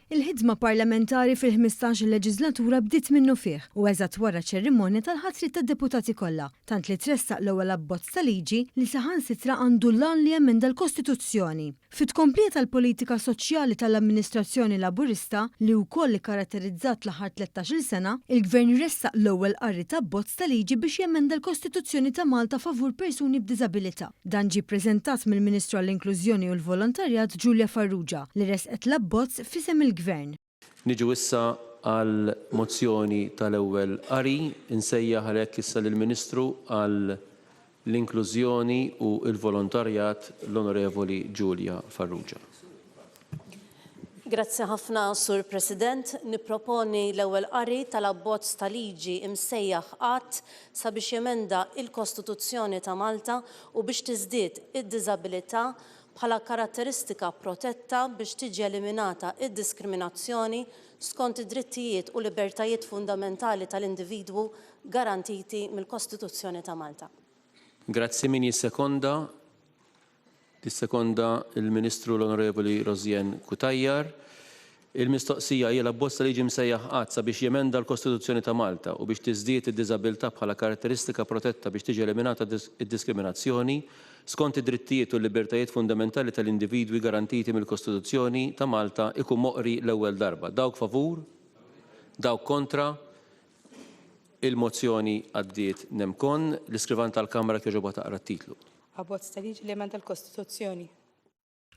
Il-ħidma parlamentari fil-15 leġislatura bdiet minnu fih u eżatt wara ċerimonja tal-ħatri tad-deputati kollha, tant li tressaq l-ewwel abbozz ta' liġi li saħansitra għandu l-għan li emenda l-Kostituzzjoni. Fit-tkomplija tal-politika soċjali tal-amministrazzjoni laburista li wkoll karatterizzat l-aħħar 13-il sena, il-Gvern ressaq l-ewwel qarri ta' abbozz ta' liġi biex jemenda l-Kostituzzjoni ta' Malta favur persuni b'diżabilità. Dan ġie ppreżentat mill-Ministru għall-Inklużjoni u l-Volontarjat Giulia Farrugia li resqet l-abbozz fisem il-Gvern. Niġu issa għal mozzjoni tal-ewwel qari, insejjaħ għalhekk issa lill-Ministru għal l-Inklużjoni u l-Volontarjat l-Onorevoli Giulia Farrugia. Grazzi ħafna, Sur President. Nipproponi l-ewwel qari tal-abbozz ta' liġi imsejjaħ qatt sabiex jemenda il-Kostituzzjoni ta' Malta u biex tiżdied id-diżabilità bħala karatteristika protetta biex tiġi eliminata id-diskriminazzjoni skont id-drittijiet u libertajiet fundamentali tal-individwu garantiti mill-Kostituzzjoni ta' Malta. Grazzi, min jissekonda. Tissekonda il-Ministru l-Onorevoli Rosien Kutajjar. Il-mistoqsija hija l-abbozz ta' liġi msejjaħ qatt sabiex jemenda l-Kostituzzjoni ta' Malta u biex tiżdied id-diżabilità bħala karatteristika protetta biex tiġi eliminata id-diskriminazzjoni skont id-drittijiet u l-libertajiet fundamentali tal-individwi garantiti mill-Kostituzzjoni ta' Malta ikun moqri l-ewwel darba. Dawk favur, dawk kontra, il-mozzjoni għaddiet nemkon. L-iskrivan tal-Kamra kieġoba taqra t-titlu. Abbozz ta' liġi li emenda l-Kostituzzjoni.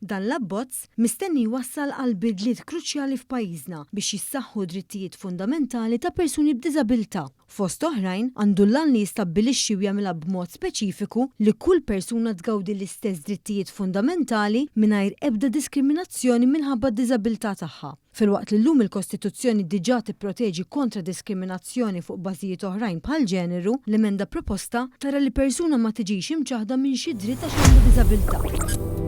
Dan l-abbozz mistenni wassal għal bidliet kruċjali f'pajjiżna biex jissaħħu drittijiet fundamentali ta' persuni b'diżabilità. Fost oħrajn għandu l-għan li jistabbilixxi u jagħmilha b'mod speċifiku li kull persuna tgawdi l-istess drittijiet fundamentali mingħajr ebda diskriminazzjoni minħabba d-diżabilità tagħha. Filwaqt li llum il-Kostituzzjoni diġà tipproteġi kontra diskriminazzjoni fuq bażijiet oħrajn bħal ġeneru, l-emenda proposta tara li persuna ma tiġix imċaħda minn xi dritt għax għandha diżabilità.